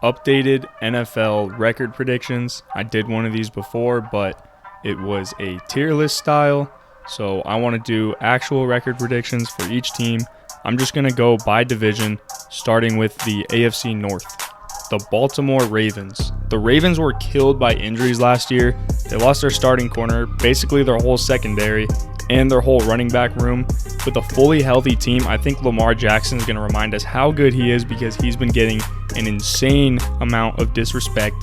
updated NFL record predictions. I did one of these before, but it was a tier list style. So I want to do actual record predictions for each team. I'm just going to go by division, starting with the AFC North. The Baltimore Ravens. The Ravens were killed by injuries last year. They lost their starting corner, basically their whole secondary, and their whole running back room. With a fully healthy team, I think Lamar Jackson is going to remind us how good he is because he's been getting an insane amount of disrespect.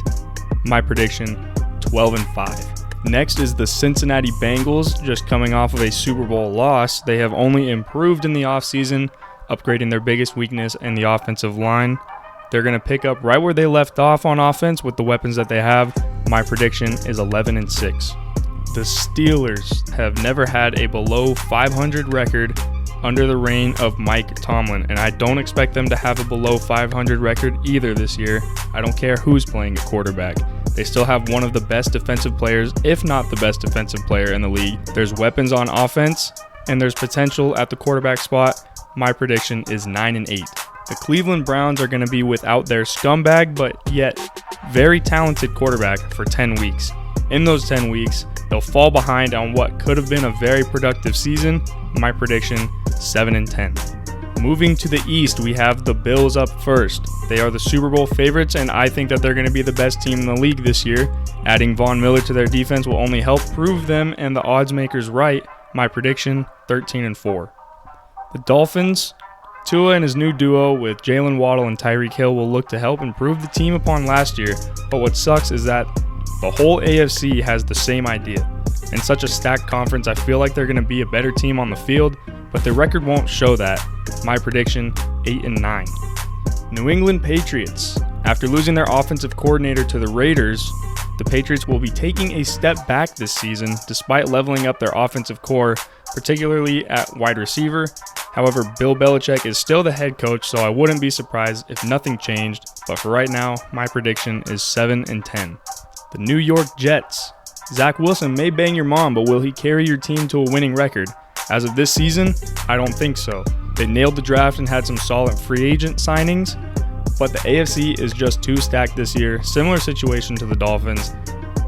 My prediction, 12-5. Next is the Cincinnati Bengals, just coming off of a Super Bowl loss. They have only improved in the offseason, upgrading their biggest weakness in the offensive line. They're going to pick up right where they left off on offense with the weapons that they have. My prediction is 11-6. The Steelers have never had a below 500 record under the reign of Mike Tomlin, and I don't expect them to have a below 500 record either this year. I don't care who's playing at quarterback. They still have one of the best defensive players, if not the best defensive player in the league. There's weapons on offense, and there's potential at the quarterback spot. My prediction is 9-8. The Cleveland Browns are going to be without their scumbag, but yet very talented quarterback for 10 weeks. In those 10 weeks, they'll fall behind on what could have been a very productive season. My prediction, 7-10. Moving to the East, we have the Bills up first. They are the Super Bowl favorites, and I think that they're going to be the best team in the league this year. Adding Von Miller to their defense will only help prove them and the odds makers right. My prediction, 13-4. The Dolphins, Tua and his new duo with Jalen Waddle and Tyreek Hill will look to help improve the team upon last year, but what sucks is that the whole AFC has the same idea. In such a stacked conference, I feel like they're going to be a better team on the field, but their record won't show that. My prediction, 8-9. New England Patriots. After losing their offensive coordinator to the Raiders, the Patriots will be taking a step back this season despite leveling up their offensive core, particularly at wide receiver. However, Bill Belichick is still the head coach, so I wouldn't be surprised if nothing changed. But for right now, my prediction is 7-10. The New York Jets. Zach Wilson may bang your mom, but will he carry your team to a winning record? As of this season, I don't think so. They nailed the draft and had some solid free agent signings, but the AFC is just too stacked this year. Similar situation to the Dolphins,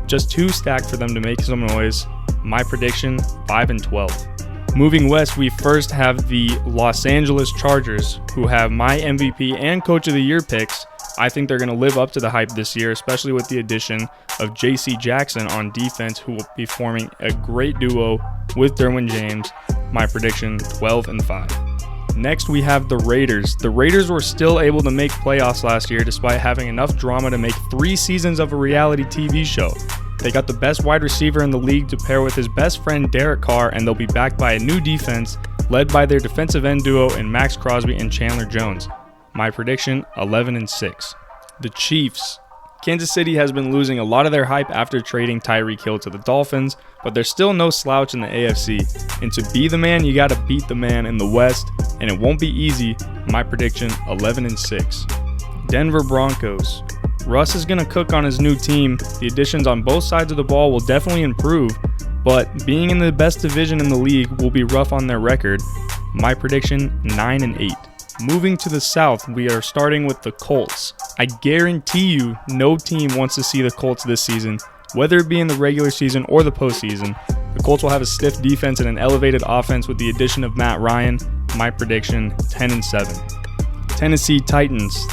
just too stacked for them to make some noise. My prediction, 5-12. Moving west, we first have the Los Angeles Chargers, who have my MVP and Coach of the Year picks. I think they're going to live up to the hype this year, especially with the addition of J.C. Jackson on defense, who will be forming a great duo with Derwin James. My prediction, 12-5. Next, we have the Raiders. The Raiders were still able to make playoffs last year despite having enough drama to make 3 seasons of a reality TV show. They got the best wide receiver in the league to pair with his best friend Derek Carr, and they'll be backed by a new defense led by their defensive end duo in Max Crosby and Chandler Jones. My prediction, 11-6. The Chiefs. Kansas City has been losing a lot of their hype after trading Tyreek Hill to the Dolphins, but there's still no slouch in the AFC. And to be the man, you got to beat the man in the West, and it won't be easy. My prediction, 11-6. Denver Broncos. Russ is going to cook on his new team. The additions on both sides of the ball will definitely improve, but being in the best division in the league will be rough on their record. My prediction, 9-8. Moving to the South, we are starting with the Colts. I guarantee you no team wants to see the Colts this season, whether it be in the regular season or the postseason. The Colts will have a stiff defense and an elevated offense with the addition of Matt Ryan. My prediction, 10-7. Tennessee Titans.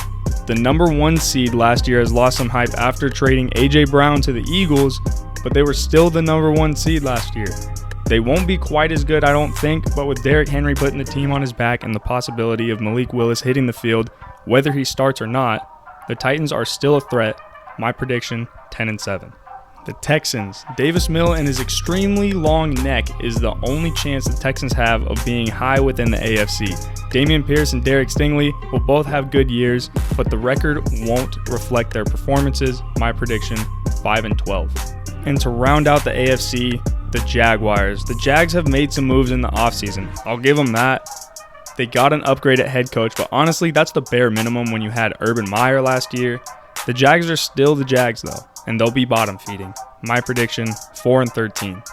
The number 1 seed last year has lost some hype after trading A.J. Brown to the Eagles, but they were still the number 1 seed last year. They won't be quite as good, I don't think, but with Derrick Henry putting the team on his back and the possibility of Malik Willis hitting the field, whether he starts or not, the Titans are still a threat. My prediction, 10-7. The Texans. Davis Mills and his extremely long neck is the only chance the Texans have of being high within the AFC. Dameon Pierce and Derek Stingley will both have good years, but the record won't reflect their performances. My prediction, 5-12. And to round out the AFC, the Jaguars. The Jags have made some moves in the offseason. I'll give them that. They got an upgrade at head coach, but honestly, that's the bare minimum when you had Urban Meyer last year. The Jags are still the Jags, though, and they'll be bottom feeding. My prediction, 4-13.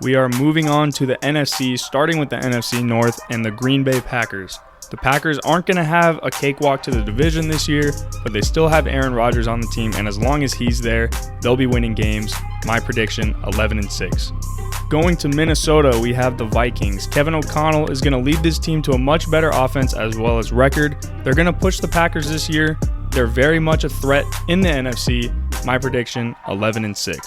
We are moving on to the NFC, starting with the NFC North and the Green Bay Packers. The Packers aren't going to have a cakewalk to the division this year, but they still have Aaron Rodgers on the team, and as long as he's there, they'll be winning games. My prediction, 11-6. Going to Minnesota, we have the Vikings. Kevin O'Connell is going to lead this team to a much better offense as well as record. They're going to push the Packers this year. They're very much a threat in the NFC. My prediction, 11-6.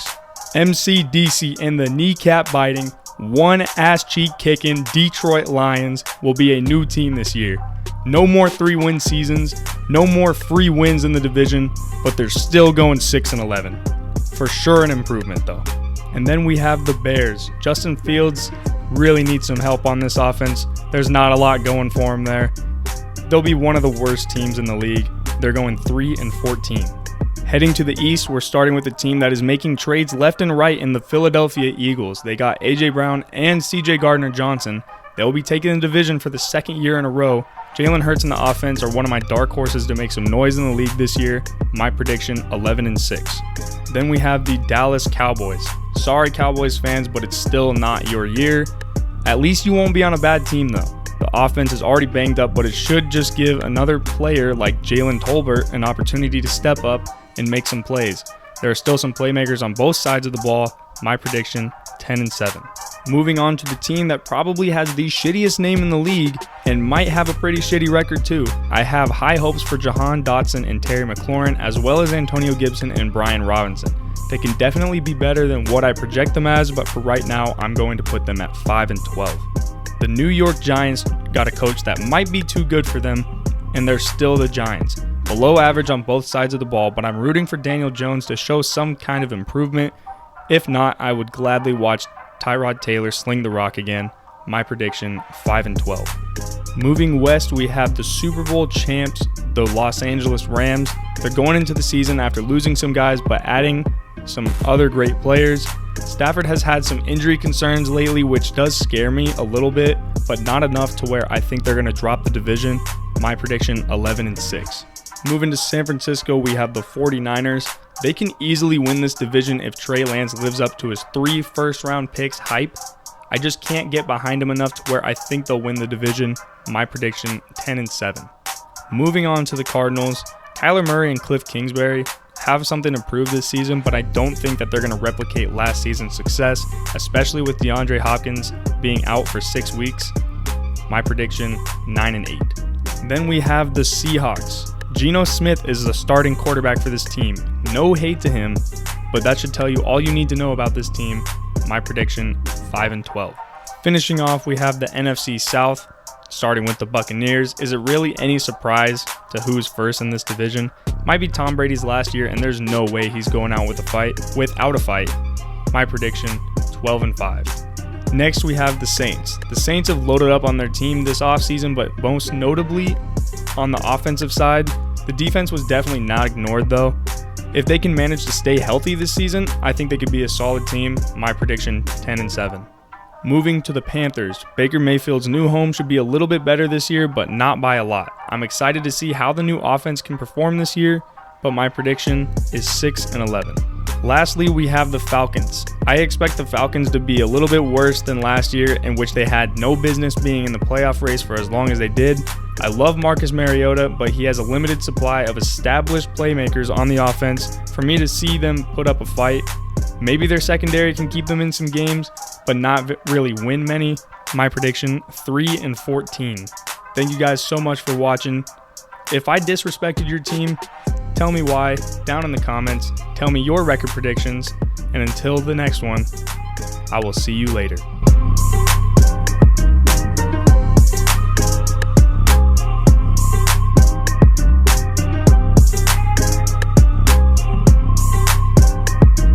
MCDC and the kneecap-biting, one-ass-cheek-kicking Detroit Lions will be a new team this year. No more 3-win seasons, no more free wins in the division, but they're still going 6-11. For sure an improvement, though. And then we have the Bears. Justin Fields really needs some help on this offense. There's not a lot going for him there. They'll be one of the worst teams in the league. They're going 3-14. Heading to the East, we're starting with a team that is making trades left and right in the Philadelphia Eagles. They got A.J. Brown and C.J. Gardner-Johnson. They'll be taking the division for the second year in a row. Jalen Hurts and the offense are one of my dark horses to make some noise in the league this year. My prediction, 11-6. Then we have the Dallas Cowboys. Sorry, Cowboys fans, but it's still not your year. At least you won't be on a bad team, though. The offense is already banged up, but it should just give another player like Jalen Tolbert an opportunity to step up and make some plays. There are still some playmakers on both sides of the ball. My prediction, 10-7. Moving on to the team that probably has the shittiest name in the league and might have a pretty shitty record too. I have high hopes for Jahan Dotson and Terry McLaurin, as well as Antonio Gibson and Brian Robinson. They can definitely be better than what I project them as, but for right now, I'm going to put them at 5-12. The New York Giants got a coach that might be too good for them, and they're still the Giants. Below average on both sides of the ball, but I'm rooting for Daniel Jones to show some kind of improvement. If not, I would gladly watch Tyrod Taylor sling the rock again. My prediction, 5-12. Moving west, we have the Super Bowl champs, the Los Angeles Rams. They're going into the season after losing some guys, but adding some other great players. Stafford has had some injury concerns lately, which does scare me a little bit, but not enough to where I think they're going to drop the division. My prediction, 11-6. Moving to San Francisco, we have the 49ers. They can easily win this division if Trey Lance lives up to his 3 first-round picks hype. I just can't get behind him enough to where I think they'll win the division. My prediction, 10-7. Moving on to the Cardinals, Kyler Murray and Cliff Kingsbury have something to prove this season, but I don't think that they're going to replicate last season's success, especially with DeAndre Hopkins being out for 6 weeks. My prediction, 9-8. Then we have the Seahawks. Geno Smith is the starting quarterback for this team. No hate to him, but that should tell you all you need to know about this team. My prediction, 5-12. Finishing off, we have the NFC South, starting with the Buccaneers. Is it really any surprise to who's first in this division? Might be Tom Brady's last year, and there's no way he's going out without a fight. My prediction, 12-5. Next, we have the Saints. The Saints have loaded up on their team this offseason, but most notably on the offensive side. The defense was definitely not ignored, though. If they can manage to stay healthy this season, I think they could be a solid team. My prediction, 10-7. Moving to the Panthers, Baker Mayfield's new home should be a little bit better this year, but not by a lot. I'm excited to see how the new offense can perform this year, but my prediction is 6-11. Lastly, we have the Falcons. I expect the Falcons to be a little bit worse than last year, in which they had no business being in the playoff race for as long as they did. I love Marcus Mariota, but he has a limited supply of established playmakers on the offense for me to see them put up a fight. Maybe their secondary can keep them in some games, but not really win many. My prediction, 3-14. Thank you guys so much for watching. If I disrespected your team, tell me why down in the comments. Tell me your record predictions. And until the next one, I will see you later.